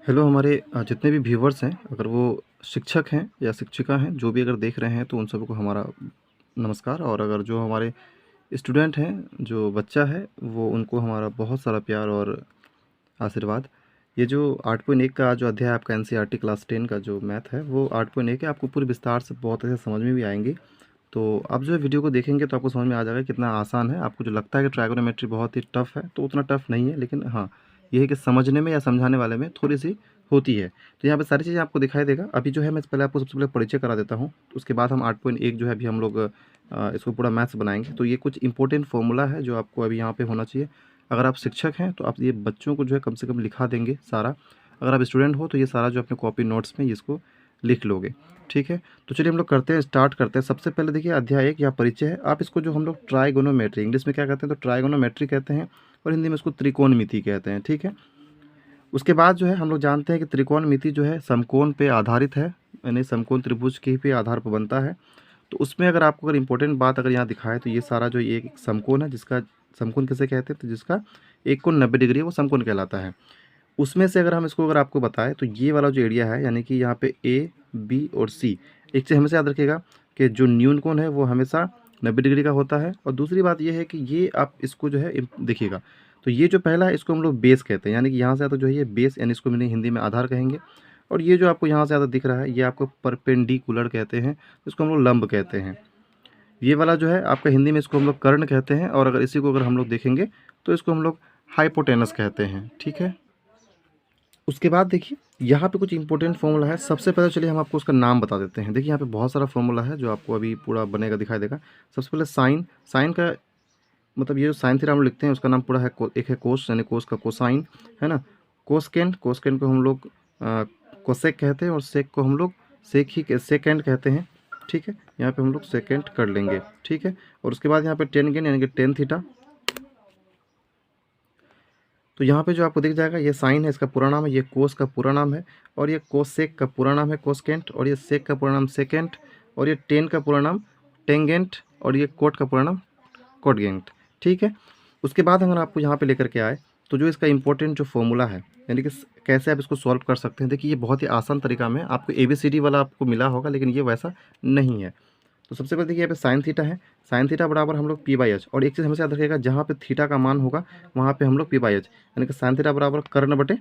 Hello हमारे जितने भी व्यूवर्स हैं, अगर वो शिक्षक हैं या शिक्षिका हैं, जो भी अगर देख रहे हैं तो उन सबको हमारा नमस्कार। और अगर जो हमारे स्टूडेंट हैं, जो बच्चा है, वो उनको हमारा बहुत सारा प्यार और आशीर्वाद। ये जो 8.1 का जो अध्याय आपका एनसीईआरटी क्लास 10 का जो मैथ है, वो 8.1 है। आपको पूरी विस्तार से बहुत अच्छे से समझ में भी आएंगी। तो आप जो है वीडियो को देखेंगे तो आपको समझ में आ जाएगा कितना आसान है। आपको जो लगता है कि ट्रायगोनोमेट्री बहुत ही टफ है, तो उतना टफ नहीं है, लेकिन हाँ, ये है कि समझने में या समझाने वाले में थोड़ी सी होती है। तो यहाँ पे सारी चीज़ें आपको दिखाई देगा। अभी जो है मैं पहले आपको सबसे पहले परिचय करा देता हूँ, तो उसके बाद हम 8.1 जो है अभी हम लोग इसको पूरा मैथ्स बनाएंगे। तो ये कुछ इंपॉर्टेंट फॉर्मूला है जो आपको अभी यहाँ पे होना चाहिए। अगर आप शिक्षक हैं तो आप ये बच्चों को जो है कम से कम लिखा देंगे सारा। अगर आप स्टूडेंट हो तो ये सारा जो अपने कॉपी नोट्स में इसको लिख लोगे। ठीक है, तो चलिए हम लोग करते हैं, स्टार्ट करते हैं। सबसे पहले देखिए अध्याय 1 या परिचय है। आप इसको जो हम लोग ट्राइगोनोमेट्री, इंग्लिश में क्या कहते हैं तो ट्राइगोनोमेट्री कहते हैं, और हिंदी में इसको त्रिकोणमिति कहते हैं। ठीक है, उसके बाद जो है हम लोग जानते हैं कि त्रिकोणमिति जो है समकोण पे आधारित है, यानी समकोण त्रिभुज के पे आधार पर बनता है। तो उसमें अगर आपको अगर इम्पोर्टेंट बात अगर यहाँ दिखाए तो ये सारा जो ये एक समकोण है, जिसका समकोण किसे कहते हैं, तो जिसका एक कोण 90 डिग्री है वो समकोण कहलाता है। उसमें से अगर हम इसको अगर आपको बताएं तो ये वाला जो एरिया है, यानी कि यहाँ पे ए, बी और सी, एक चीज़ हमेशा याद रखिएगा कि जो न्यून कोण है वो हमेशा 90 डिग्री का होता है। और दूसरी बात ये है कि ये आप इसको जो है देखिएगा, तो ये जो पहला है इसको हम लोग बेस कहते हैं, यानी कि यहाँ से आता जो है ये बेस, यानी इसको मैंने हिंदी में आधार कहेंगे। और ये जो आपको यहाँ से ज़्यादा दिख रहा है ये आपको परपेंडिकुलर कहते हैं, इसको हम लोग लंब कहते हैं। ये वाला जो है आपका हिंदी में इसको हम लोग कर्ण कहते हैं, और अगर इसी को अगर हम लोग देखेंगे तो इसको हम लोग हाइपोटेनस कहते हैं। ठीक है, उसके बाद देखिए यहाँ पे कुछ इंपॉर्टेंट फॉर्मूला है। सबसे पहले चलिए हम आपको उसका नाम बता देते हैं। देखिए यहाँ पे बहुत सारा फॉर्मूला है जो आपको अभी पूरा बनेगा दिखाई देगा। सबसे पहले साइन, साइन का मतलब ये जो साइन थीटा हम लोग लिखते हैं उसका नाम पूरा है एक है कोस, यानी कोस का कोसाइन, है ना। कोसकेंड, कोसकेंड को हम लोग कोसेक कहते हैं, और सेक को हम लोग सेकेंड कहते हैं। ठीक है, यहाँ पे हम लोग सेकेंड कर लेंगे। ठीक है, और उसके बाद यहाँ पे टेनगेन यानी कि टेन थीटा। तो यहाँ पे जो आपको दिख जाएगा ये साइन है, इसका पूरा नाम है, ये कोस का पूरा नाम है, और ये कोसेक का पूरा नाम है कोसकेंट, और ये सेक का पूरा नाम सेकेंट, और ये टेन का पूरा नाम टेंगेंट, और ये कोट का पूरा नाम कोटगेंट। ठीक है, उसके बाद अगर आपको यहाँ पे लेकर के आए तो जो इसका इंपॉर्टेंट जो फॉर्मूला है, यानी कि कैसे आप इसको सॉल्व कर सकते हैं। देखिए ये बहुत ही आसान तरीका में आपको ABCD वाला आपको मिला होगा, लेकिन ये वैसा नहीं है। तो सबसे पहले देखिए यहाँ पे साइन थीटा है, साइन थीटा बराबर हम लोग P/H, और एक चीज़ हमेशा याद रखिएगा जहाँ पे थीटा का मान होगा वहाँ पे हम लोग P/H, यानी कि साइन थीटा बराबर कर्ण बटे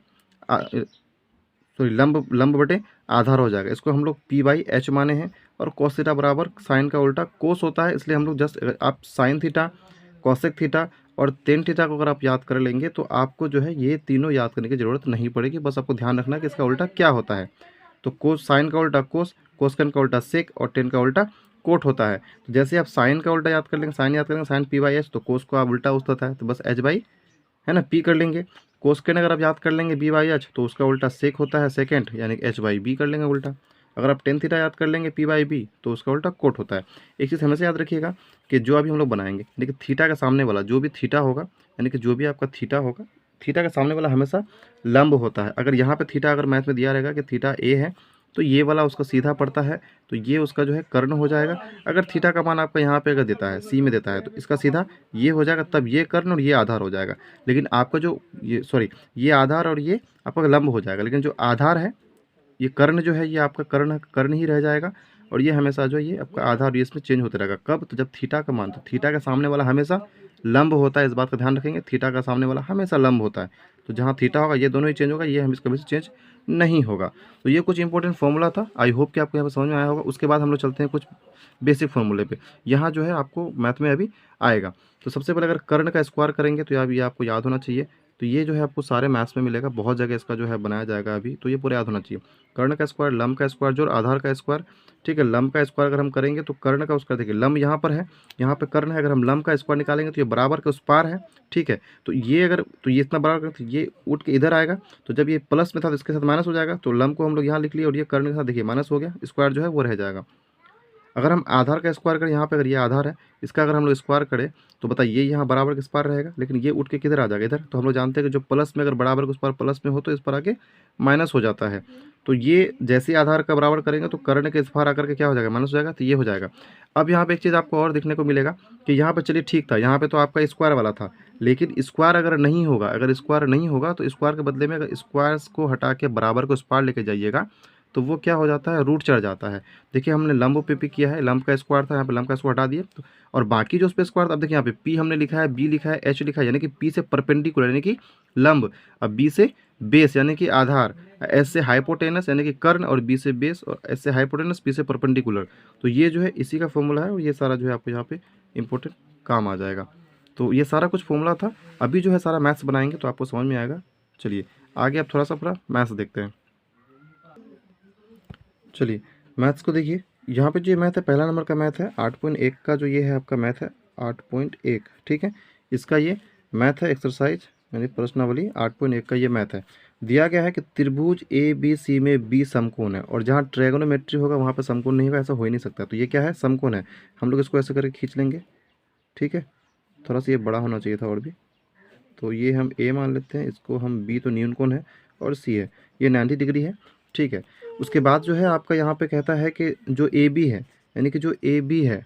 सॉरी लंब, लंब बटे आधार हो जाएगा। इसको हम लोग P/H माने हैं। और cos थीटा बराबर साइन का उल्टा कोस होता है, इसलिए हम लोग जस्ट आप साइन थीटा, कॉसेक थीटा और टेन थीटा को अगर आप याद कर लेंगे तो आपको जो है ये तीनों याद करने की ज़रूरत नहीं पड़ेगी। बस आपको ध्यान रखना है कि इसका उल्टा क्या होता है। तो कोस, साइन का उल्टा कोस, कोसकन का उल्टा सेक, और टेन का उल्टा कोट होता है। तो जैसे आप साइन का उल्टा याद कर लेंगे, साइन याद करेंगे साइन P/H, तो कोस को आप उल्टा उस होता है तो बस H बाई, है ना, P कर लेंगे। कोसकेन अगर आप याद कर लेंगे B/H, तो उसका उल्टा सेक होता है सेकेंड, यानी कि H/B कर लेंगे उल्टा। अगर आप टेन थीटा याद कर लेंगे P/B, तो उसका उल्टा कोट होता है। एक चीज़ हमेशा याद रखिएगा कि जो अभी हम लोग बनाएंगे, देखिए थीटा का सामने वाला जो भी थीटा होगा, यानी कि जो भी आपका थीटा होगा, थीटा का सामने वाला हमेशा लंब होता है। अगर यहाँ पे थीटा अगर मैथ में दिया रहेगा कि थीटा A है, तो ये वाला उसका सीधा पड़ता है, तो ये उसका जो है कर्ण हो जाएगा। अगर थीटा का मान आपका यहाँ पे अगर देता है C में देता है, तो इसका सीधा ये हो जाएगा, तब ये कर्ण और ये आधार हो जाएगा। लेकिन आपका जो ये सॉरी ये आधार और ये आपका लंब हो जाएगा, लेकिन जो आधार है ये कर्ण जो है ये आपका कर्ण कर्ण ही रह जाएगा। और ये हमेशा जो है ये आपका आधार ये इसमें चेंज होते रहेगा। कब? तो जब थीटा का मान, तो थीटा का सामने वाला हमेशा लंब होता है, इस बात का ध्यान रखेंगे। थीटा का सामने वाला हमेशा लंब होता है, तो जहाँ थीटा होगा ये दोनों ही चेंज होगा, ये हम कभी से चेंज नहीं होगा। तो ये कुछ इंपॉर्टेंट फॉर्मूला था, आई होप कि आपको यहाँ पर समझ में आया होगा। उसके बाद हम लोग चलते हैं कुछ बेसिक फॉर्मूले पे, यहाँ जो है आपको मैथ में अभी आएगा। तो सबसे पहले अगर कर्ण का स्क्वायर करेंगे तो यार ये आपको याद होना चाहिए। तो ये जो है आपको सारे मैथ्स में मिलेगा, बहुत जगह इसका जो है बनाया जाएगा अभी, तो ये पूरे याद होना चाहिए। कर्ण का स्क्वायर, लंब का स्क्वायर जोड़ आधार का स्क्वायर। ठीक है, लंब का स्क्वायर अगर हम करेंगे तो कर्ण का उसका, देखिए लंब यहाँ पर है, यहाँ पे कर्ण है, अगर हम लंब का स्क्वायर निकालेंगे तो ये बराबर के उस पार है। ठीक है, तो ये अगर तो ये इतना बराबर तो ये उठ के इधर आएगा, तो जब ये प्लस में था तो इसके साथ माइनस हो जाएगा, तो लंब को हम लोग यहाँ लिख लिए, और ये कर्ण के साथ देखिए माइनस हो गया, स्क्वायर जो है वो रह जाएगा। अगर हम आधार का स्क्वायर करें, यहाँ पे अगर ये आधार है, इसका अगर हम लोग स्क्वायर करें तो बताइए यहाँ बराबर के स्क्वायर रहेगा, लेकिन ये उठ के किधर आ जाएगा, इधर। तो हम लोग जानते हैं कि जो प्लस में अगर बराबर का स्क्वायर प्लस में हो तो इस पर आके माइनस हो जाता है। तो ये जैसे ही आधार का बराबर करेंगे तो कर्ण के इस पार आकर के क्या हो जाएगा, माइनस हो जाएगा, तो ये हो जाएगा। अब यहाँ पे एक चीज़ आपको और देखने को मिलेगा कि यहाँ पे चलिए ठीक था, यहाँ पे तो आपका स्क्वायर वाला था, लेकिन स्क्वायर अगर नहीं होगा, अगर स्क्वायर नहीं होगा तो स्क्वायर के बदले में अगर स्क्वायर्स को हटा के बराबर को इस पार लेके जाइएगा तो वो क्या हो जाता है, रूट चढ़ जाता है। देखिए हमने लंब पे पी किया है, लंब का स्क्वायर था, यहाँ पे लंब का स्क्वायर हटा दिए तो, और बाकी जो उस पर स्क्वायर था, अब देखिए यहाँ पे पी हमने लिखा है, बी लिखा है, एच लिखा है, यानी कि पी से परपेंडिकुलर यानी कि लंब, अब बी से बेस यानी कि आधार, एस से हाइपोटेनस यानी कि कर्ण, और बी से बेस, और एस से हाइपोटेनस, पी से परपेंडिकुलर। तो ये जो है इसी का फॉर्मूला है, और ये सारा जो है आपको यहाँ पे इंपॉर्टेंट काम आ जाएगा। तो ये सारा कुछ फॉर्मूला था। अभी जो है सारा मैथ्स बनाएंगे तो आपको समझ में आएगा। चलिए आगे आप थोड़ा सा पूरा मैथ्स देखते हैं। चलिए मैथ्स को देखिए, यहाँ पे जो मैथ है पहला नंबर का मैथ है 8.1 का, जो ये है आपका मैथ है 8.1, ठीक है। इसका ये मैथ है एक्सरसाइज यानी प्रश्नावली 8.1 का ये मैथ है। दिया गया है कि त्रिभुज ए बी सी में बी समकोण है, और जहाँ ट्रायगोनोमेट्री होगा वहाँ पे समकोण नहीं होगा, ऐसा हो ही नहीं सकता। तो ये क्या है, समकोण है। हम लोग इसको ऐसे करके खींच लेंगे, ठीक है। थोड़ा सा ये बड़ा होना चाहिए था और भी। तो ये हम ए मान लेते हैं, इसको हम बी तो न्यून कोण है, और सी है, ये 90 डिग्री है, ठीक है। उसके बाद जो है आपका यहाँ पे कहता है कि जो ए बी है, यानी कि जो ए बी है,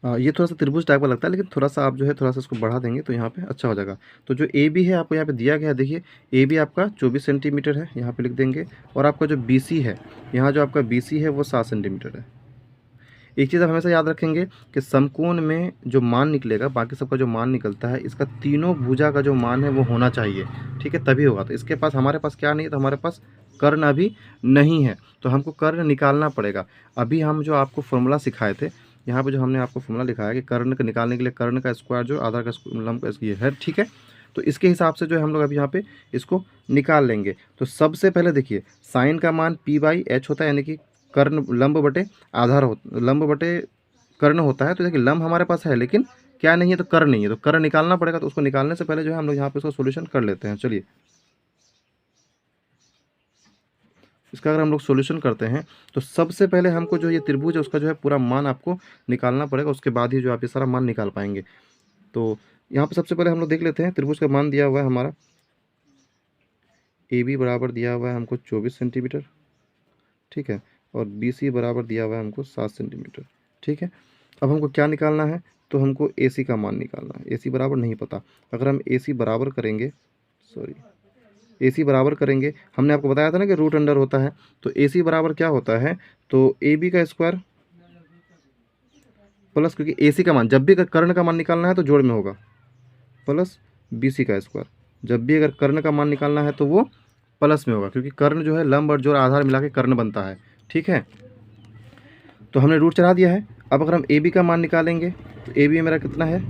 ये थोड़ा सा त्रिभुज टाइप का लगता है, लेकिन थोड़ा सा आप जो है थोड़ा सा इसको बढ़ा देंगे तो यहाँ पे अच्छा हो जाएगा। तो जो ए बी है आपको यहाँ पे दिया गया है, देखिए ए बी आपका 24 सेंटीमीटर है, यहाँ पे लिख देंगे। और आपका जो बी सी है, यहाँ जो आपका बी सी है वो 7 सेंटीमीटर है। एक चीज़ आप हमेशा याद रखेंगे कि समकोण में जो मान निकलेगा, बाकी सबका जो मान निकलता है, इसका तीनों भुजा का जो मान है वो होना चाहिए, ठीक है, तभी होगा। तो इसके पास, हमारे पास क्या नहीं है, तो हमारे पास कर्ण अभी नहीं है, तो हमको कर्ण निकालना पड़ेगा। अभी हम जो आपको फॉर्मूला सिखाए थे, यहाँ पे जो हमने आपको फॉर्मूला लिखा है कि कर्ण को निकालने के लिए कर्ण का स्क्वायर जो आधार का लंब का ये है, ठीक है। तो इसके हिसाब से जो है हम लोग अभी यहाँ पे इसको निकाल लेंगे। तो सबसे पहले देखिए साइन का मान p/h होता है, यानी कि कर्ण लंब बटे आधार हो, लंब बटे कर्ण होता है। तो देखिए लंब हमारे पास है लेकिन क्या नहीं है, तो कर्ण नहीं है, तो कर्ण निकालना पड़ेगा। तो उसको निकालने से पहले जो है हम लोग यहाँ पे इसको सोल्यूशन कर लेते हैं। चलिए इसका अगर हम लोग सोल्यूशन करते हैं तो सबसे पहले हमको जो ये त्रिभुज है उसका जो है पूरा मान आपको निकालना पड़ेगा, उसके बाद ही जो आप ये सारा मान निकाल पाएंगे। तो यहाँ पे सबसे पहले हम लोग देख लेते हैं, त्रिभुज का मान दिया हुआ है हमारा ए बी बराबर दिया हुआ है हमको 24 सेंटीमीटर, ठीक है, और बी सी बराबर दिया हुआ है हमको 7 सेंटीमीटर, ठीक है। अब हमको क्या निकालना है, तो हमको ए सी का मान निकालना है। ए सी बराबर नहीं पता, अगर हम ए सी बराबर करेंगे, सॉरी, ए सी बराबर करेंगे, हमने आपको बताया था ना कि रूट अंडर होता है, तो ए सी बराबर क्या होता है, तो ए बी का स्क्वायर प्लस, क्योंकि ए सी का मान जब भी अगर कर्ण का मान निकालना है तो जोड़ में होगा, प्लस बी सी का स्क्वायर। जब भी अगर कर्ण का मान निकालना है तो वो प्लस में होगा, क्योंकि कर्ण जो है लंब और जोड़ आधार मिला के कर्ण बनता है, ठीक है। तो हमने रूट चढ़ा दिया है। अब अगर हम ए बी का मान निकालेंगे तो ए बी मेरा कितना है,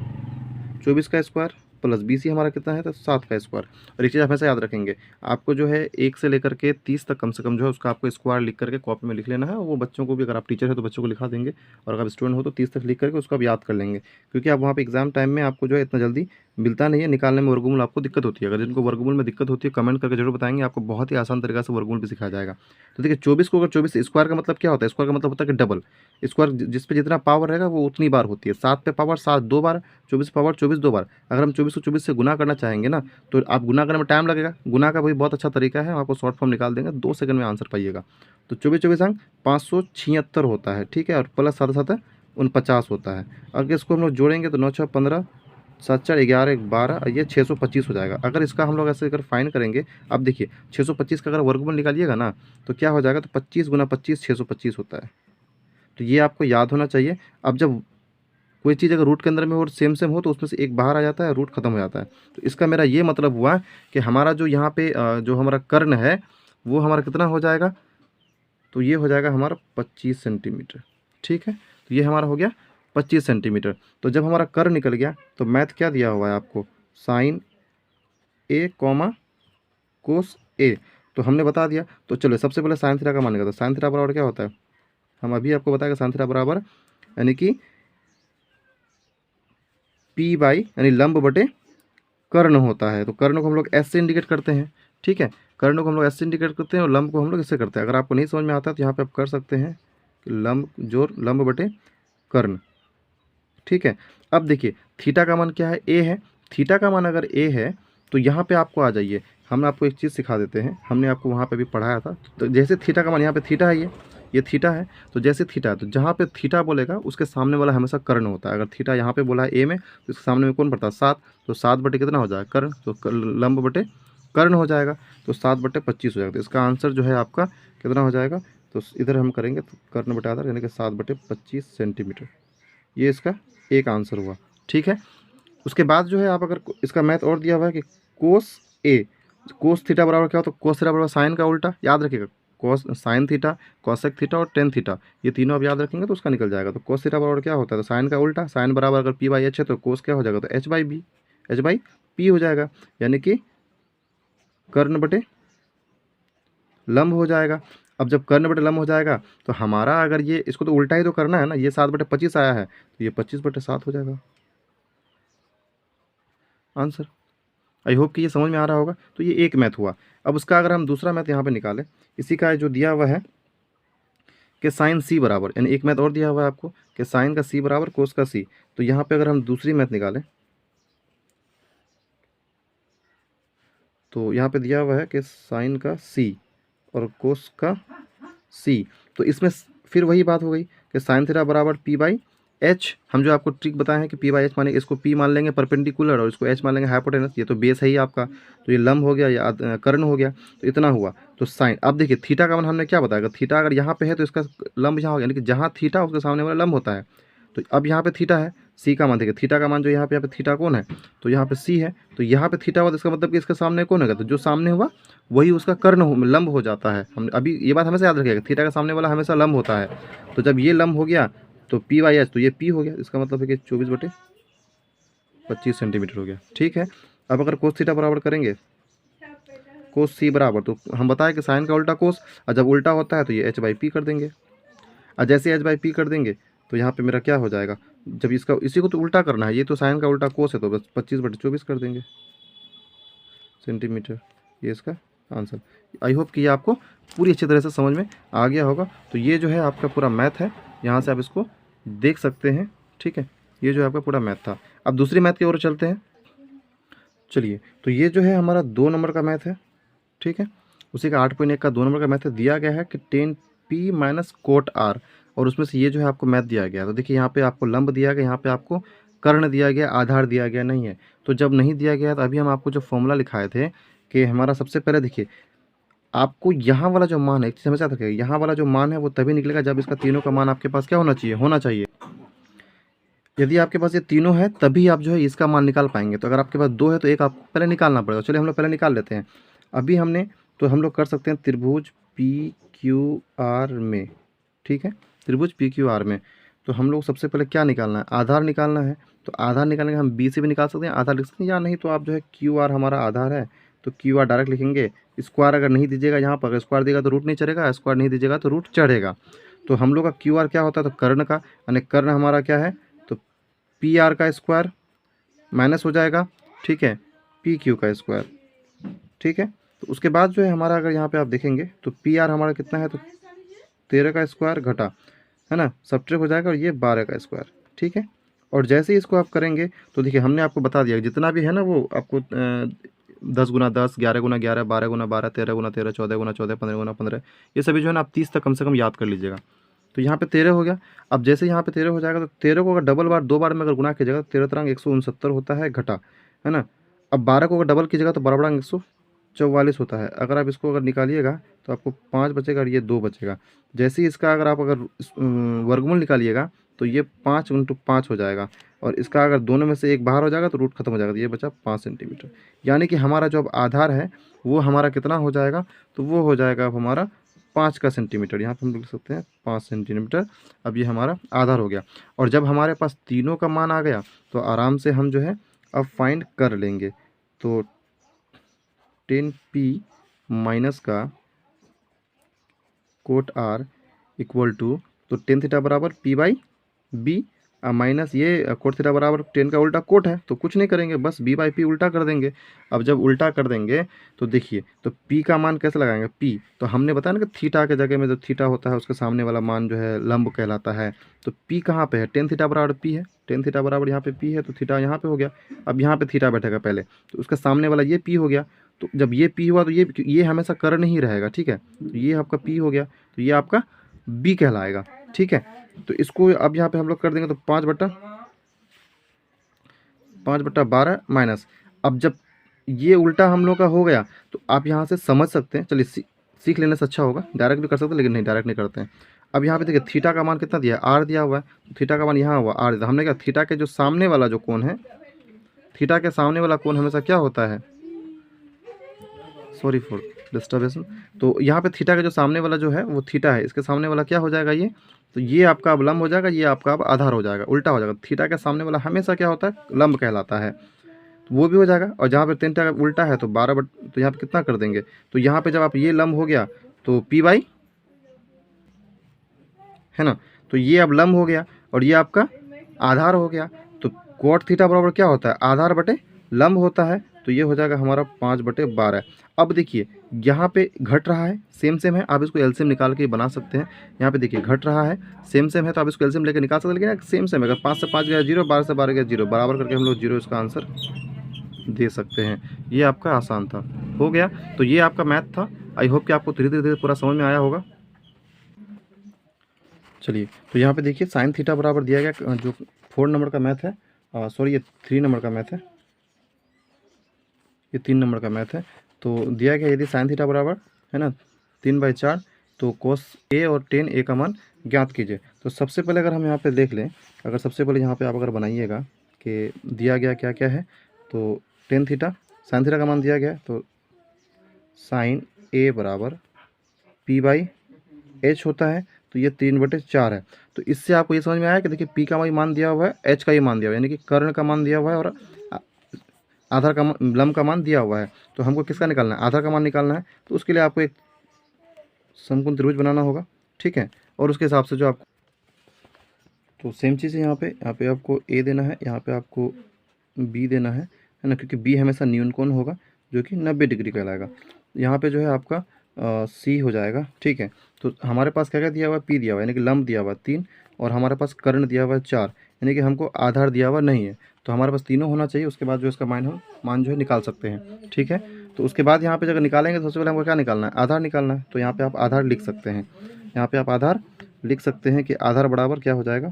24 का स्क्वायर, प्लस बी सी हमारा कितना है, तो 7 का स्क्वायर। और एक चीज़ आप हमेशा याद रखेंगे, आपको जो है 1 से लेकर के 30 तक कम से कम जो है उसका आपको स्क्वायर लिख करके कॉपी में लिख लेना है। वो बच्चों को भी, अगर आप टीचर है तो बच्चों को लिखा देंगे, और अगर आप स्टूडेंट हो तो 30 तक लिख करके उसको आप याद कर लेंगे, क्योंकि आप वहाँ पे एग्जाम टाइम में आपको जो है इतना जल्दी मिलता नहीं है, निकालने में वर्गमूल आपको दिक्कत होती है। अगर जिनको वर्गमूल में दिक्कत होती है कमेंट करके जरूर बताएंगे, आपको बहुत ही आसान तरीका से वर्गमूल भी सिखाया जाएगा। तो देखिए 24 को, अगर 24 स्क्वायर का मतलब क्या होता है, स्क्वायर का मतलब होता है कि डबल स्क्वायर, जिस पे जितना पावर रहेगा वो उतनी बार होती है। 7 पे पावर 7 दो बार, 24 पावर 24 दो बार। अगर हम 24 को 24 से गुना करना चाहेंगे ना, तो आप गुना करने में टाइम लगेगा। गुना का भी बहुत अच्छा तरीका है, हम आपको शॉर्ट फॉर्म निकाल देंगे, 2 सेकंड में आंसर पाइएगा। तो 24 अंक 576 होता है, ठीक है, और प्लस 7 7 49 होता है। अगर इसको हम लोग जोड़ेंगे तो 9 6 15, 7 4 11 12, ये 625 हो जाएगा। अगर इसका हम लोग ऐसे अगर फाइन करेंगे, अब देखिए 625 का अगर वर्गमूल निकालिएगा ना तो क्या हो जाएगा, तो 25 गुना 25 625 होता है। तो ये आपको याद होना चाहिए। अब जब कोई चीज़ अगर रूट के अंदर में और सेम सेम हो तो उसमें से एक बाहर आ जाता है, रूट खत्म हो जाता है। तो इसका मेरा ये मतलब हुआ कि हमारा जो यहाँ पे जो हमारा कर्ण है वो हमारा कितना हो जाएगा, तो ये हो जाएगा हमारा 25 सेंटीमीटर, ठीक है। तो ये हमारा हो गया 25 सेंटीमीटर। तो जब हमारा कर्ण निकल गया तो मैथ क्या दिया हुआ है आपको, साइन ए कॉमा कोस ए, तो हमने बता दिया। तो चलो सबसे पहले साइन थीटा का मान निकालते हैं। साइन थीटा बराबर क्या होता है, हम अभी आपको बताएगा। साइन थीटा बराबर यानी कि पी बाई यानी लंब बटे कर्ण होता है। तो कर्ण को हम लोग एस से इंडिकेट करते हैं, ठीक है, कर्ण को हम लोग एस से इंडिकेट करते हैं और लंब को हम लोग इससे करते हैं। अगर आपको नहीं समझ में आता है तो यहाँ पे आप कर सकते हैं लंब जोड़ लंब बटे कर्ण, ठीक है। अब देखिए थीटा का मान क्या है, ए है। थीटा का मान अगर ए है तो यहाँ पे आपको आ जाइए, हम आपको एक चीज़ सिखा देते हैं, हमने आपको वहाँ पे भी पढ़ाया था। तो जैसे थीटा का मान यहाँ पे थीटा है, ये थीटा है, तो जैसे थीटा है तो जहाँ पे थीटा बोलेगा उसके सामने वाला हमेशा कर्ण होता है। अगर थीटा यहाँ पे बोला है ए में तो इसके सामने में कौन पड़ता है, 7, तो 7 बटे कितना हो जाएगा, कर्ण, तो लंब बटे कर्ण हो जाएगा, तो 7 बटे 25 हो जाएगा। तो इसका आंसर जो है आपका कितना हो जाएगा, तो इधर हम करेंगे तो कर्ण बटे आधार यानी कि 7 बटे 25 सेंटीमीटर, ये इसका एक आंसर हुआ, ठीक है। उसके बाद जो है आप अगर इसका मैथ और दिया हुआ है कि कोस ए, कोस थीटा बराबर क्या होता है, कोस थीटा बराबर साइन का उल्टा, याद रखिएगा, कोस साइन थीटा, कोसेक थीटा और टेन थीटा, ये तीनों आप याद रखेंगे तो उसका निकल जाएगा। तो कोस थीटा बराबर क्या होता है, तो साइन का उल्टा, साइन बराबर अगर पी बाई एच है तो कोस क्या हो जाएगा, तो H by B, H by P हो जाएगा, यानी कि कर्ण बटे लंब हो जाएगा। अब जब कर्ण बटे लंब हो जाएगा तो हमारा अगर ये इसको तो उल्टा ही तो करना है ना, ये 7 बटे 25 आया है तो ये 25 बटे 7 हो जाएगा आंसर। आई होप कि ये समझ में आ रहा होगा। तो ये एक मैथ हुआ। अब उसका अगर हम दूसरा मैथ यहाँ पे निकालें, इसी का जो दिया हुआ है कि साइन सी बराबर, यानी एक मैथ और दिया हुआ है आपको कि साइन का सी बराबर कोस का सी। तो यहाँ पे अगर हम दूसरी मैथ निकालें तो यहाँ पे दिया हुआ है कि साइन का सी और कोस का सी। तो इसमें फिर वही बात हो गई कि साइन थीटा बराबर पी बाई एच। हम जो आपको ट्रिक बताए हैं कि पी बाई एच माने इसको पी मान लेंगे परपेंडिकुलर और इसको एच मान लेंगे हाइपोटेनस, ये तो बेस है ही आपका, तो ये लंब हो गया या कर्ण हो गया, तो इतना हुआ। तो साइन, अब देखिए थीटा का मान हमने क्या बताया, थीटा अगर यहाँ पे है तो इसका लंब यहाँ हो गया, यानी कि जहाँ थीटा उसके सामने वाला लंब होता है। तो अब यहाँ पे थीटा है, सी का मान देखिए, थीटा का मान जो यहाँ पे थीटा कौन है, तो यहाँ पे सी है, तो यहाँ पे थीटा हुआ तो इसका मतलब कि इसके सामने कौन होगा, तो जो सामने हुआ वही उसका कर्ण लंब हो जाता है। हम अभी ये बात हमेशा याद रखिएगा, थीटा का सामने वाला हमेशा लंब होता है। तो जब ये लंब हो गया तो पी बाई एच, तो ये पी हो गया, इसका मतलब है कि 24 बटे 25 सेंटीमीटर हो गया, ठीक है। अब अगर कोस थीटा बराबर करेंगे कोस सी बराबर, तो हम बताएं कि साइन का उल्टा कोस, और जब उल्टा होता है तो ये एच बाई पी कर देंगे, और जैसे एच बाई पी कर देंगे तो यहाँ पे मेरा क्या हो जाएगा, जब इसका इसी को तो उल्टा करना है, ये तो साइन का उल्टा कोस है तो बस 25 बटे 24 कर देंगे सेंटीमीटर, ये इसका आंसर। आई होप कि ये आपको पूरी अच्छी तरह से समझ में आ गया होगा। तो ये जो है आपका पूरा मैथ है, यहाँ से आप इसको देख सकते हैं, ठीक है। ये जो है आपका पूरा मैथ था। अब दूसरी मैथ की ओर चलते हैं, चलिए। तो ये जो है हमारा 2 नंबर का मैथ है, ठीक है। उसी का 8.1 का 2 नंबर का मैथ है, दिया गया है कि 10p माइनस कोट आर, और उसमें से ये जो है आपको मैथ दिया गया। तो देखिए यहाँ पे आपको लंब दिया गया, यहाँ पे आपको कर्ण दिया गया, आधार दिया गया नहीं है। तो जब नहीं दिया गया तो अभी हम आपको जो फॉर्मूला लिखाए थे कि हमारा सबसे पहले देखिए आपको यहाँ वाला जो मान है, एक चीज़ हमेशा याद रखिएगा, यहाँ वाला जो मान है वो तभी निकलेगा जब इसका तीनों का मान आपके पास क्या होना चाहिए। यदि आपके पास ये तीनों है तभी आप जो है इसका मान निकाल पाएंगे। तो अगर आपके पास 2 है तो एक आपको पहले निकालना पड़ेगा। चलिए हम लोग पहले निकाल लेते हैं। अभी हमने, तो हम लोग कर सकते हैं त्रिभुज पी क्यू आर में, ठीक है, त्रिभुज पी क्यू आर में। तो हम लोग सबसे पहले क्या निकालना है, आधार निकालना है। तो आधार निकालने के हम बी से भी निकाल सकते हैं, आधार लिख सकते हैं, या नहीं तो आप जो है क्यू आर हमारा आधार है तो क्यू आर डायरेक्ट लिखेंगे। स्क्वायर अगर नहीं दीजिएगा यहाँ पर, अगर स्क्वायर देगा तो रूट नहीं चढ़ेगा, स्क्वायर नहीं दीजिएगा तो रूट चढ़ेगा। तो हम लोग का क्यू आर क्या होता है, तो कर्ण का, यानी कर्ण हमारा क्या है, तो पी आर का स्क्वायर माइनस हो जाएगा, ठीक है, पी क्यू का स्क्वायर, ठीक है। तो उसके बाद जो है हमारा, अगर यहाँ पे आप देखेंगे तो पी आर हमारा कितना है, तो 13 का स्क्वायर घटा, है ना, सब्ट्रैक्ट हो जाएगा, और ये 12 का स्क्वायर, ठीक है। और जैसे ही इसको आप करेंगे तो देखिए हमने आपको बता दिया जितना भी है ना वो आपको 10 गुना 10, 11 गुना 11, 12 गुना 12, 13 गुना 13, 14 गुना 14, 15 गुना 15, ये सभी जो है ना आप 30 तक कम से कम याद कर लीजिएगा। तो यहाँ पे 13 हो गया। अब जैसे यहाँ पे 13 हो जाएगा तो 13 को अगर डबल बार 2 बार में अगर गुना कीजिएगा तो 13 तरंग 169 होता है घटा, है ना। अब 12 को अगर डबल कीजिएगा तो 12 बड़ा 144 होता है। अगर आप इसको अगर निकालिएगा तो आपको 5 बचेगा और ये 2 बचेगा। जैसे ही इसका अगर आप वर्गमूल निकालिएगा तो ये 5 × 5 हो जाएगा, और इसका अगर दोनों में से एक बाहर हो जाएगा तो रूट खत्म हो जाएगा, तो ये बचा 5 सेंटीमीटर। यानी कि हमारा जो अब आधार है वो हमारा कितना हो जाएगा, तो वो हो जाएगा अब हमारा 5 का सेंटीमीटर। यहाँ पर हम लिख सकते हैं 5 सेंटीमीटर। अब ये हमारा आधार हो गया। और जब हमारे पास तीनों का मान आ गया तो आराम से हम जो है अब फाइंड कर लेंगे। तो 10p माइनस का कोट आर इक्वल टू, तो टेन थीटा बराबर p बाई बी, माइनस ये कोट थीटा बराबर टेन का उल्टा कोट है, तो कुछ नहीं करेंगे, बस बी बाई पी उल्टा कर देंगे। अब जब उल्टा कर देंगे तो देखिए, तो पी का मान कैसे लगाएंगे, पी तो हमने बताया ना कि थीटा के जगह में जो थीटा होता है उसके सामने वाला मान जो है लंब कहलाता है। तो पी कहाँ पे है, टेन थीटा बराबर पी है, टेन थीटा बराबर यहाँ पे पी है, तो थीटा यहाँ पे हो गया। अब यहाँ पे थीटा बैठेगा पहले, तो उसका सामने वाला ये पी हो गया। तो जब ये पी हुआ तो ये हमेशा कर्ण ही रहेगा, ठीक है। तो ये आपका पी हो गया, तो ये आपका बी कहलाएगा, ठीक है। तो इसको अब यहाँ पे हम लोग कर देंगे, तो 5/12 माइनस। अब जब ये उल्टा हम लोग का हो गया तो आप यहाँ से समझ सकते हैं, चलिए सीख लेने से अच्छा होगा, डायरेक्ट भी कर सकते हैं लेकिन नहीं, डायरेक्ट नहीं करते हैं। अब यहाँ पे देखिए थीटा का मान कितना दिया है, आर दिया हुआ है, तो थीटा का मान यहाँ हुआ आर दिया। हमने कहा थीटा के जो सामने वाला जो कोण है, थीटा के सामने वाला कोण हमेशा क्या होता है, सॉरी फॉर डिस्टर्बेशन। तो यहाँ पे थीटा का जो सामने वाला जो है वो थीटा है, इसके सामने वाला क्या हो जाएगा ये, तो ये आपका अब लंब हो जाएगा, ये आपका अब आधार हो जाएगा, उल्टा हो जाएगा। थीटा के सामने वाला हमेशा क्या होता है, लंब कहलाता है, तो वो भी हो जाएगा। और जहाँ पे टेन का उल्टा है तो 12 तो यहाँ पे कितना कर देंगे, तो यहाँ पे जब आप ये लंब हो गया तो पी बाई, है ना, तो ये अब लंब हो गया और ये आपका आधार हो गया। तो कोट थीटा बराबर क्या होता है, आधार बटे लंब होता है, तो ये हो जाएगा हमारा 5/12। अब देखिए यहाँ पे घट रहा है, सेम सेम है, आप इसको एलसीएम निकाल के बना सकते हैं। यहाँ पे देखिए घट रहा है, सेम सेम है, तो आप इसको एलसीएम लेकर निकाल सकते हैं, लेकिन सेम सेम है, अगर 5 से 5 गया 0, 12 से 12 गया 0, बराबर करके हम लोग 0 इसका आंसर दे सकते हैं। ये आपका आसान था, हो गया। तो ये आपका मैथ था, आई होप कि आपको धीरे धीरे पूरा समझ में आया होगा। चलिए, तो यहाँ पे देखिए साइन थीटा बराबर दिया गया, जो 4 नंबर का मैथ है, सॉरी ये 3 नंबर का मैथ है, ये 3 नंबर का मैथ है। तो दिया गया यदि साइन थीटा बराबर है ना 3/4, तो कोस ए और टेन ए का मान ज्ञात कीजिए। तो सबसे पहले अगर हम यहाँ पे देख लें, अगर सबसे पहले यहाँ पे आप अगर बनाइएगा कि दिया गया क्या क्या है, तो टेन थीटा, साइन थीटा का मान दिया गया, तो साइन ए बराबर पी बाई एच होता है, तो ये 3/4 है। तो इससे आपको ये समझ में आया कि देखिए पी का मान दिया हुआ है, एच का ही मान दिया हुआ है, यानी कि कर्ण का मान दिया हुआ है और आधार का लंब का मान दिया हुआ है। तो हमको किसका निकालना है, आधार का मान निकालना है। तो उसके लिए आपको एक समकोण त्रिभुज बनाना होगा, ठीक है, और उसके हिसाब से जो आपको, तो सेम चीज़ है यहाँ पे आपको ए देना है, यहाँ पे आपको बी देना है ना, क्योंकि बी हमेशा न्यून कोण होगा जो कि 90 डिग्री कहलाएगा। यहाँ पे जो है आपका सी हो जाएगा, ठीक है। तो हमारे पास क्या क्या दिया हुआ है, पी दिया हुआ है, यानी कि लंब दिया हुआ है 3, और हमारे पास कर्ण दिया हुआ है 4, यानी कि हमको आधार दिया हुआ नहीं है। तो हमारे पास तीनों होना चाहिए, उसके बाद जो इसका मान जो है निकाल सकते हैं, ठीक है। तो उसके बाद यहाँ पे जब निकालेंगे तो सबसे पहले हमको क्या निकालना है, आधार निकालना है। तो यहाँ पे आप आधार लिख सकते हैं, यहाँ पे आप आधार लिख सकते हैं कि आधार बराबर क्या हो जाएगा,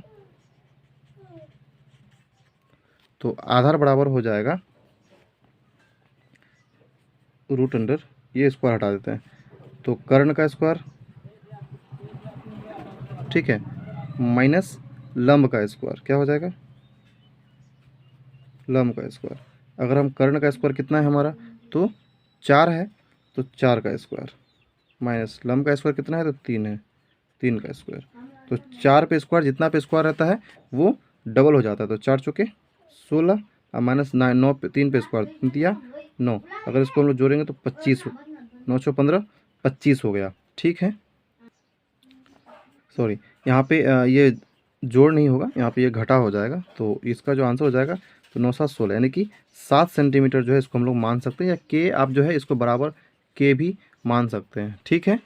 तो आधार बराबर हो जाएगा रूट अंडर, ये स्क्वायर हटा देते हैं, तो कर्ण का स्क्वायर, ठीक है, माइनस लंब का स्क्वायर, क्या हो जाएगा, लंब का स्क्वायर। अगर हम कर्ण का स्क्वायर कितना है हमारा, तो 4 है, तो 4 का स्क्वायर, माइनस लंब का स्क्वायर कितना है, तो 3 है, 3 का स्क्वायर। तो 4 पे स्क्वायर, जितना पे स्क्वायर रहता है वो डबल हो जाता है, तो 4 चौके 16 और माइनस 9 पे 3 पे स्क्वायर दिया 9, अगर इसको हम लोग जोड़ेंगे तो 25, 9 6 15 25 हो गया, ठीक है। सॉरी, यहाँ पे ये जोड़ नहीं होगा, यहाँ पे ये घटा हो जाएगा, तो इसका जो आंसर हो जाएगा तो 9 7 16, यानी कि 7 सेंटीमीटर जो है इसको हम लोग मान सकते हैं, या के आप जो है इसको बराबर के भी मान सकते हैं, ठीक है।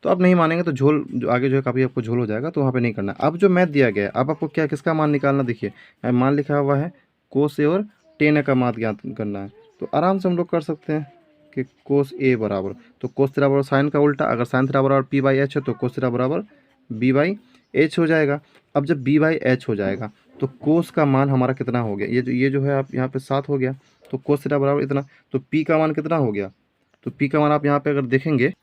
तो आप नहीं मानेंगे तो झोल जो आगे जो है काफ़ी आपको झोल हो जाएगा, तो वहाँ पे नहीं करना। अब जो मैथ दिया गया है, अब आपको क्या किसका मान निकालना, देखिए यहाँ मान लिखा हुआ है कोस ए और टेन ए का मान ज्ञात करना है। तो आराम से हम लोग कर सकते हैं कि कोस ए बराबर, तो कोस थीटा बराबर साइन का उल्टा, अगर साइन थीटा बराबर पी बाई एच है तो कोस थीटा बराबर बी बाई एच हो जाएगा। अब जब बी बाई एच हो जाएगा तो कोस का मान हमारा कितना हो गया, ये जो है आप यहाँ पे 7 हो गया, तो कोस थीटा बराबर इतना, तो पी का मान कितना हो गया, तो पी का मान आप यहाँ पे अगर देखेंगे,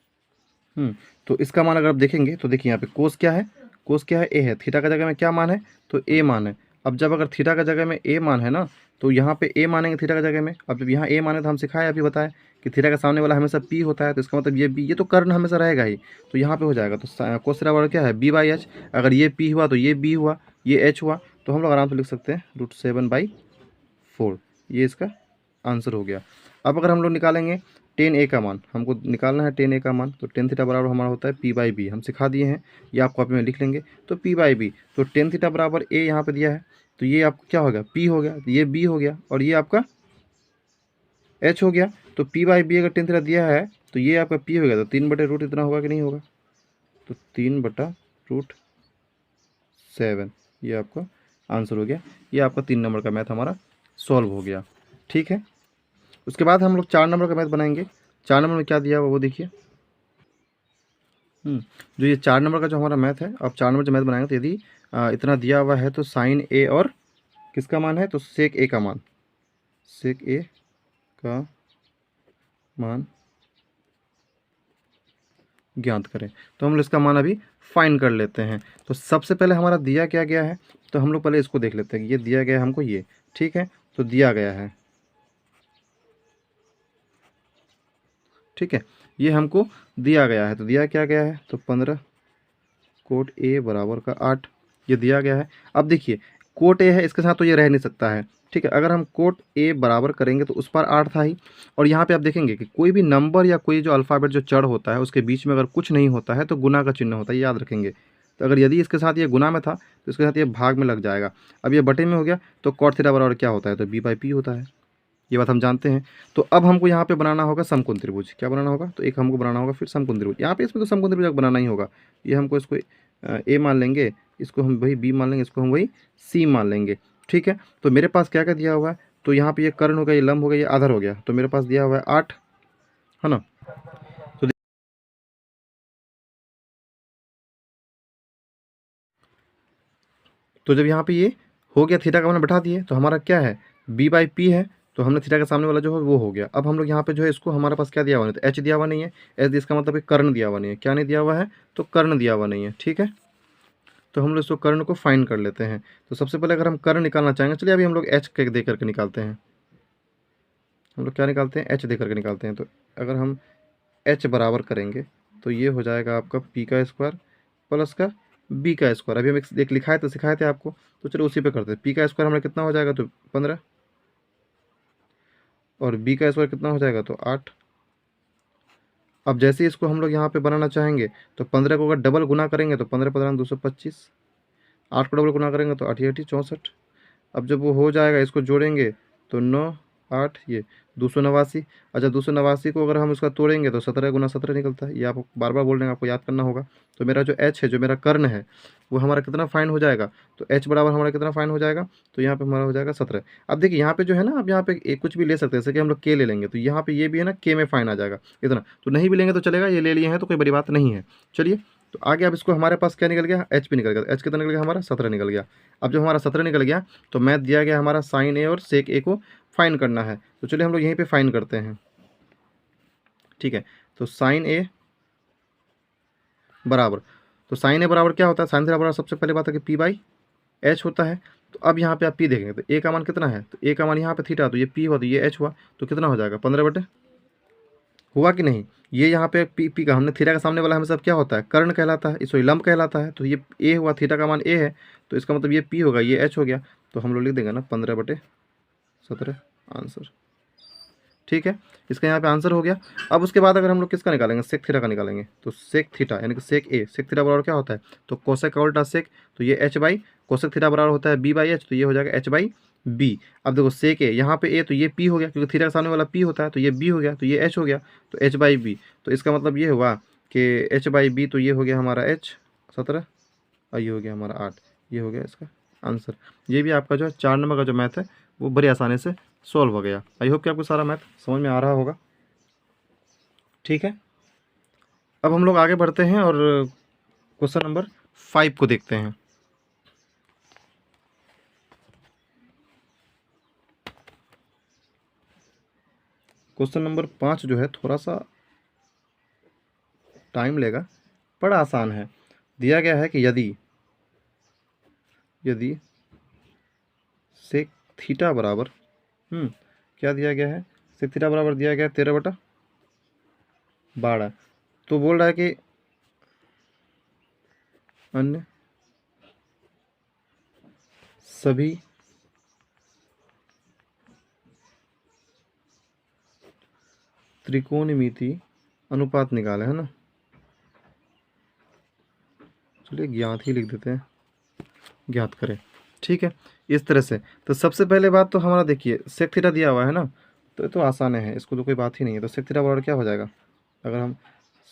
तो इसका मान अगर आप देखेंगे तो देखिए यहाँ पे कोस क्या है, कोस क्या है, ए है, थीटा का जगह में क्या मान है, तो ए मान है। अब जब अगर थीटा का जगह में ए मान है ना, तो यहाँ पे ए मानेंगे थीटा का जगह में। अब जब यहाँ ए माने तो हम सिखाए अभी बताए कि थीटा का सामने वाला हमेशा पी होता है, तो इसका मतलब ये बी, ये तो कर्ण हमेशा रहेगा ही, तो यहाँ पे हो जाएगा। तो कोस थीटा बराबर क्या है, बी बाई एच, अगर ये पी हुआ तो ये बी हुआ, ये एच हुआ, तो हम लोग आराम से लिख सकते हैं √7/4, ये इसका आंसर हो गया। अब अगर हम लोग निकालेंगे टेन ए का मान, हमको निकालना है टेन ए का मान, तो टेन थीटा बराबर हमारा होता है पी बाई बी, हम सिखा दिए हैं, ये आप कॉपी में लिख लेंगे। तो पी बाई बी, तो टेन थीटा बराबर ए यहाँ पे दिया है, तो ये आपका क्या हो गया, पी हो गया, तो ये बी हो गया और ये आपका एच हो गया। तो पी बाई बी अगर टेन थीटा दिया है तो ये आपका पी हो गया, तो 3/रूट इतना होगा कि नहीं होगा, तो 3/√7 ये आपका आंसर हो गया। ये आपका 3 नंबर का मैथ हमारा सॉल्व हो गया। ठीक है, उसके बाद हम लोग 4 नंबर का मैथ बनाएंगे। 4 नंबर में क्या दिया हुआ वो देखिए। जो ये 4 नंबर का जो हमारा मैथ है, अब 4 नंबर जो मैथ बनाएंगे तो यदि इतना दिया हुआ है तो साइन ए और किसका मान है, तो सेक ए का मान, सेक ए का मान ज्ञात करें। तो हम लोग इसका मान अभी फाइन कर लेते हैं। तो सबसे पहले हमारा दिया क्या गया है, तो हम लोग पहले इसको देख लेते हैं कि ये दिया गया है हमको ये, ठीक है। तो दिया गया है, ठीक है, ये हमको दिया गया है। तो दिया क्या गया है, तो 15 कोट ए बराबर का 8, ये दिया गया है। अब देखिए कोट ए है, इसके साथ तो ये रह नहीं सकता है, ठीक है। अगर हम कोट ए बराबर करेंगे तो उस पर 8 था ही, और यहाँ पे आप देखेंगे कि कोई भी नंबर या कोई जो अल्फ़ाबेट जो चढ़ होता है उसके बीच में अगर कुछ नहीं होता है तो गुना का चिन्ह होता है, याद रखेंगे। तो अगर यदि इसके साथ ये गुना में था तो इसके साथ ये भाग में लग जाएगा। अब ये बटे में हो गया, तो कॉट थीटा बराबर क्या होता है, तो बी बाई पी होता है, ये बात हम जानते हैं। तो अब हमको यहाँ पे बनाना होगा समकोण त्रिभुज। क्या बनाना होगा, तो एक हमको बनाना होगा फिर समकोण त्रिभुज। यहाँ पे इसमें तो समकोण त्रिभुज बनाना ही होगा। ये हमको इसको ए मान लेंगे, इसको हम वही बी मान लेंगे, इसको हम वही सी मान लेंगे, ठीक है। तो मेरे पास क्या क्या दिया हुआ है, तो यहाँ पे ये कर्ण हो गया, ये लंब हो गया, ये आधार हो गया। तो मेरे पास दिया हुआ है 8, है ना। तो जब यहाँ पे ये हो गया, थीटा का मैंने बैठा दिए, तो हमारा क्या है, बी बाई पी है। तो हमने थीटा के सामने वाला जो है वो हो गया। अब हम लोग यहाँ पे जो है इसको, हमारे पास क्या दिया हुआ नहीं, तो एच दिया हुआ नहीं है। एच इसका मतलब है कर्ण दिया हुआ नहीं है। क्या नहीं दिया हुआ है, तो कर्ण दिया हुआ नहीं है, ठीक है। तो हम लोग इसको कर्ण को फाइंड कर लेते हैं। तो सबसे पहले अगर हम कर्ण निकालना चाहेंगे, चलिए अभी हम लोग एच दे करके निकालते हैं। हम लोग क्या निकालते हैं, एच दे करके निकालते हैं। तो अगर हम एच बराबर करेंगे तो ये हो जाएगा आपका पी का स्क्वायर प्लस का बी का स्क्वायर। अभी हम एक लिखाए तो सिखाए थे आपको, तो चलो उसी पे करते हैं। पी का स्क्वायर हमारा कितना हो जाएगा, तो 15, और बी का स्क्वायर कितना हो जाएगा, तो 8। अब जैसे ही इसको हम लोग यहाँ पे बनाना चाहेंगे तो 15 को अगर डबल गुना करेंगे तो 15 × 15 = 225, 8 को डबल गुना करेंगे तो 8 × 8 = 64। अब जब वो हो जाएगा, इसको जोड़ेंगे तो 9 8 ये 289। अच्छा 289 को अगर हम उसका तोड़ेंगे तो 17 × 17 निकलता है। ये आप बार बार बोल रहे हैं, आपको याद करना होगा। तो मेरा जो एच है, जो मेरा कर्ण है, वो हमारा कितना फाइन हो जाएगा, तो एच बराबर हमारा कितना फाइन हो जाएगा, तो यहाँ पे हमारा हो जाएगा 17। अब देखिए यहाँ पे जो है ना, अब यहाँ पे कुछ भी ले सकते हैं, जैसे कि हम लोग के ले लेंगे तो यहाँ पे ये भी है ना, के में फाइन आ जाएगा इतना। तो नहीं भी लेंगे तो चलेगा, ये ले लिए हैं तो कोई बड़ी बात नहीं है। चलिए, तो आगे अब इसको हमारे पास क्या निकल गया, एच भी निकल गया। एच कितना निकल गया हमारा, 17 निकल गया। अब जब हमारा 17 निकल गया तो मैथ दिया गया हमारा साइन ए और सेक ए को फाइन करना है। तो चलिए हम लोग यहीं पे फाइन करते हैं, ठीक है। तो साइन ए बराबर, तो साइन ए बराबर क्या होता है, साइन थीटा बराबर सबसे पहले बात है कि पी बाई एच होता है। तो अब यहाँ पे आप पी देखेंगे तो ए का मान कितना है, तो ए का मान यहाँ पे थीटा, तो ये पी हुआ, तो ये एच हुआ, तो कितना हो जाएगा 15/, हुआ कि नहीं। ये यहाँ पे पी का, हमने थीटा का सामने वाला हमेशा क्या होता है, कर्ण कहलाता है, सॉरी लंब कहलाता है। तो ये ए हुआ, थीटा का मान ए है, तो इसका मतलब ये पी होगा, ये एच हो गया। तो हम लोग लिख देंगे ना 15/17 आंसर, ठीक है। इसका यहाँ पे आंसर हो गया। अब उसके बाद अगर हम लोग किसका निकालेंगे, सेक थीटा का निकालेंगे। तो सेक थीटा यानी कि सेक ए, सेक थीटा बराबर क्या होता है, तो कोसेक का उल्टा सेक, तो ये एच बाई कोसेक थीटा बराबर होता है बी बाई एच, तो ये हो जाएगा एच बाई बी। अब देखो सेक ए, यहाँ पे ए, तो ये पी हो गया क्योंकि थीटा के सामने वाला पी होता है, तो ये बी हो गया, तो ये एच हो गया, तो एच बाई बी। तो इसका मतलब ये हुआ कि एच बाई बी, तो ये हो गया हमारा एच 17 और ये हो गया हमारा 8। ये हो गया इसका आंसर। ये भी आपका जो है 4 नंबर का जो मैथ है वो बड़ी आसानी से सॉल्व हो गया। आई होप कि आपको सारा मैथ समझ में आ रहा होगा, ठीक है। अब हम लोग आगे बढ़ते हैं और क्वेश्चन नंबर 5 को देखते हैं। क्वेश्चन नंबर 5 जो है थोड़ा सा टाइम लेगा, बड़ा आसान है। दिया गया है कि यदि सेक थीटा बराबर क्या दिया गया है, सेक थीटा बराबर दिया गया है 13/12। तो बोल रहा है कि अन्य सभी त्रिकोणमिति अनुपात निकाले, है ना। चलिए ज्ञात ही लिख देते हैं, ज्ञात करें, ठीक है। इस तरह से। तो सबसे पहले बात तो हमारा देखिए सेक थीटा दिया हुआ है ना, तो ये तो आसान है, इसको तो कोई बात ही नहीं है। तो सेक थीटा बराबर क्या हो जाएगा, अगर हम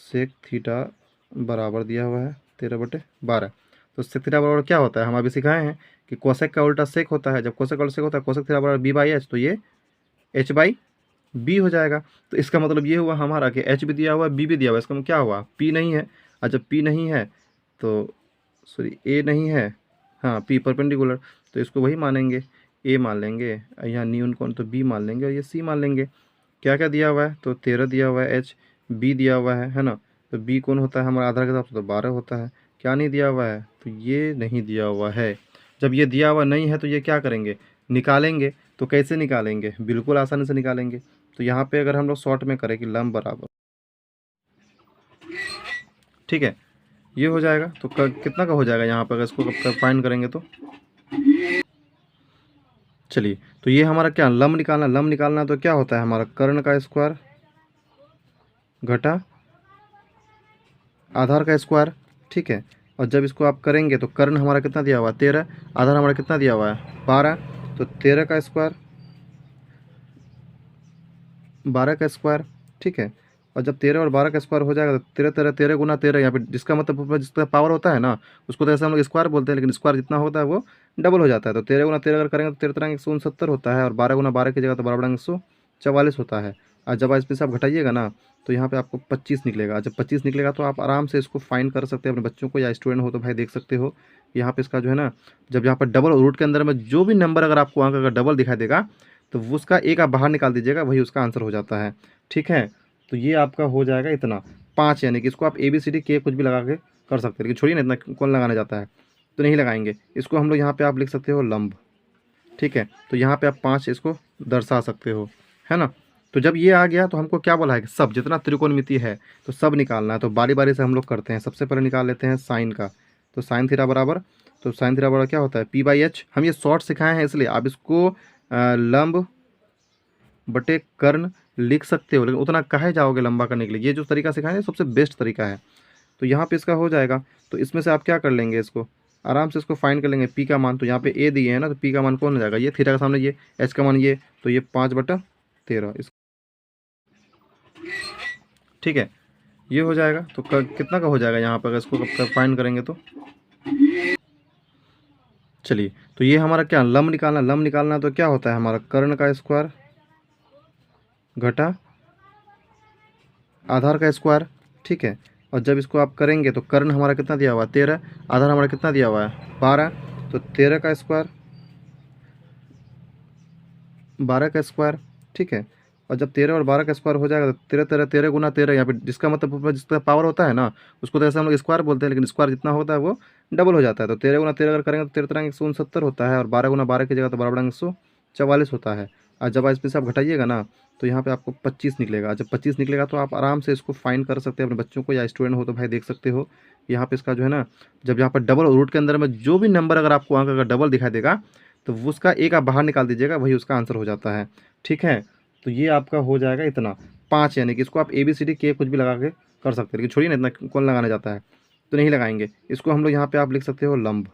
सेक थीटा बराबर दिया हुआ है 13/12, तो सेक थीटा बराबर क्या होता है, हम अभी सिखाए हैं कि कोसेक का उल्टा सेक होता है। जब कोसेक का उल्टा सेक होता है कोसेक थीटा बराबर b/h, तो ये h/b हो जाएगा। तो इसका मतलब ये हुआ हमारा कि h भी दिया हुआ है, b भी दिया हुआ है, इसका मतलब क्या हुआ, p नहीं है। और जब p नहीं है तो सॉरी a नहीं है, हाँ p परपेंडिकुलर, तो इसको वही मानेंगे, a मान लेंगे, यहाँ न्यून कौन तो b मान लेंगे और ये c मान लेंगे। क्या क्या दिया हुआ है, तो 13 दिया हुआ है, h b दिया हुआ है ना। तो b कौन होता है हमारा आधार के हिसाब से, तो 12 होता है। क्या नहीं दिया हुआ है, तो ये नहीं दिया हुआ है। जब ये दिया हुआ नहीं है तो ये क्या करेंगे, निकालेंगे। तो कैसे निकालेंगे, बिल्कुल आसानी से निकालेंगे। तो यहाँ पे अगर हम लोग शॉर्ट में करें कि लंब बराबर, ठीक है, ये हो जाएगा। तो कितना का हो जाएगा यहाँ पर, अगर इसको फाइंड करेंगे तो चलिए, तो ये हमारा क्या लंब निकालना, लंब निकालना तो क्या होता है हमारा कर्ण का स्क्वायर घटा आधार का स्क्वायर, ठीक है। और जब इसको आप करेंगे तो कर्ण हमारा कितना दिया हुआ है 13, आधार हमारा कितना दिया हुआ है 12, तो 13 का स्क्वायर 12 का स्क्वायर, ठीक है। और जब 13 और 12 का स्क्वायर हो जाएगा तो 13 13 13 गुना 13, यहाँ पे जिसका मतलब जिसका पावर होता है ना उसको तो ऐसे हम लोग स्क्वायर बोलते हैं, लेकिन स्क्वायर जितना होता है वो डबल हो जाता है। तो 13 गुना 13 अगर करेंगे तो 13 तरह 169 होता है, और 12 गुना 12 की जगह तो 12 144 होता है। और जब इसमें से आप घटाइएगा ना तो यहाँ पे आपको 25 निकलेगा। जब 25 निकलेगा तो आप आराम से इसको फाइंड कर सकते हैं अपने बच्चों को, या स्टूडेंट हो तो भाई देख सकते हो यहाँ पे इसका जो है ना, जब यहाँ पर डबल रूट के अंदर में जो भी नंबर अगर आपको अंक अगर डबल दिखाई देगा तो उसका एक आप बाहर निकाल दीजिएगा, वही उसका आंसर हो जाता है, ठीक है। तो ये आपका हो जाएगा इतना 5, यानी कि इसको आप ABCD के कुछ भी लगा के कर सकते हैं, लेकिन छोड़िए ना इतना कौन लगाने जाता है, तो नहीं लगाएंगे। इसको हम लोग यहाँ पे आप लिख सकते हो लंब, ठीक है। तो यहाँ पे आप 5 इसको दर्शा सकते हो, है ना। तो जब ये आ गया तो हमको क्या बोला है कि सब जितना त्रिकोणमिति है तो सब निकालना है। तो बारी बारी से हम लोग करते हैं। सबसे पहले निकाल लेते हैं साइन का। तो साइन थीटा बराबर, तो साइन थीटा बराबर क्या होता है p/h। हम ये शॉर्ट सिखाए हैं इसलिए आप इसको लंब बटे कर्ण लिख सकते हो, लेकिन उतना काहे जाओगे लंबा करने के लिए। ये जो तरीका सिखाया है सबसे बेस्ट तरीका है। तो यहाँ पे इसका हो जाएगा। तो इसमें से आप क्या कर लेंगे, इसको आराम से इसको फाइंड कर लेंगे पी का मान। तो यहाँ पे ए दिए है ना, तो पी का मान कौन हो जाएगा, ये थीटा के सामने ये एच का मान ये, तो ये 5/13 इस, ठीक है, ये हो जाएगा। तो कितना का हो जाएगा यहाँ पर, अगर इसको फाइंड करेंगे तो चलिए, तो ये हमारा क्या लंब निकालना, लंब निकालना तो क्या होता है हमारा कर्ण का स्क्वायर घटा आधार का स्क्वायर, ठीक है। और जब इसको आप करेंगे तो कर्ण हमारा कितना दिया हुआ है 13, आधार हमारा कितना दिया हुआ है 12, तो 13 का स्क्वायर 12 का स्क्वायर, ठीक है। और जब 13 और 12 का स्क्वायर हो जाएगा तो 13 13 13 गुना 13, यहाँ पे जिसका मतलब जिसका पावर होता है ना उसको तो ऐसे हम लोग स्क्वायर बोलते हैं, लेकिन स्क्वायर जितना होता है वो डबल हो जाता है। तो 13 गुना 13 अगर करेंगे तो 13 तरह 169 होता है, और 12 गुना 12 की जगह तो 12 144 होता है। और जब इसमें से आप घटाइएगा ना तो यहाँ पे आपको 25 निकलेगा। जब 25 निकलेगा तो आप आराम से इसको फाइंड कर सकते हैं अपने बच्चों को, या स्टूडेंट हो तो भाई देख सकते हो यहाँ पे इसका जो है ना, जब यहाँ पर डबल रूट के अंदर में जो भी नंबर अगर आपको अंक अगर डबल दिखाई देगा तो उसका एक आप बाहर निकाल दीजिएगा, वही उसका आंसर हो जाता है, ठीक है। तो ये आपका हो जाएगा इतना 5, यानी कि इसको आप ABCD के कुछ भी लगा के कर सकते हैं, लेकिन छोड़िए ना इतना कौन लगाने जाता है, तो नहीं लगाएंगे। इसको हम लोग यहाँ पे आप लिख सकते हो लंब,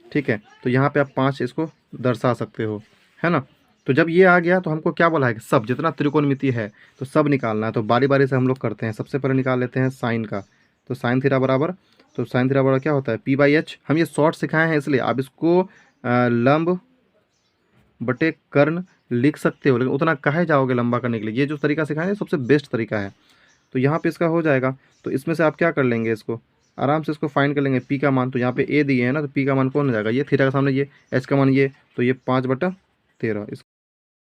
ठीक है। तो यहाँ पे आप 5 इसको दर्शा सकते हो, है ना। तो जब ये आ गया तो हमको क्या बोला है कि सब जितना त्रिकोणमिति है तो सब निकालना है। तो बारी बारी से हम लोग करते हैं। सबसे पहले निकाल लेते हैं साइन का। तो साइन थीटा बराबर, तो साइन थीटा बराबर क्या होता है p/h। हम ये शॉर्ट सिखाए हैं इसलिए आप इसको लंब बटे कर्ण लिख सकते हो, लेकिन उतना काहे जाओगे लंबा करने के लिए। ये जो तरीका सिखाया है सबसे बेस्ट तरीका है। तो यहाँ पे इसका हो जाएगा। तो इसमें से आप क्या कर लेंगे, इसको आराम से इसको फाइंड कर लेंगे पी का मान। तो यहाँ पे ए दिए है ना, तो पी का मान कौन हो जाएगा, ये थीटा के सामने ये एच का मान ये, तो ये 5/13 इस,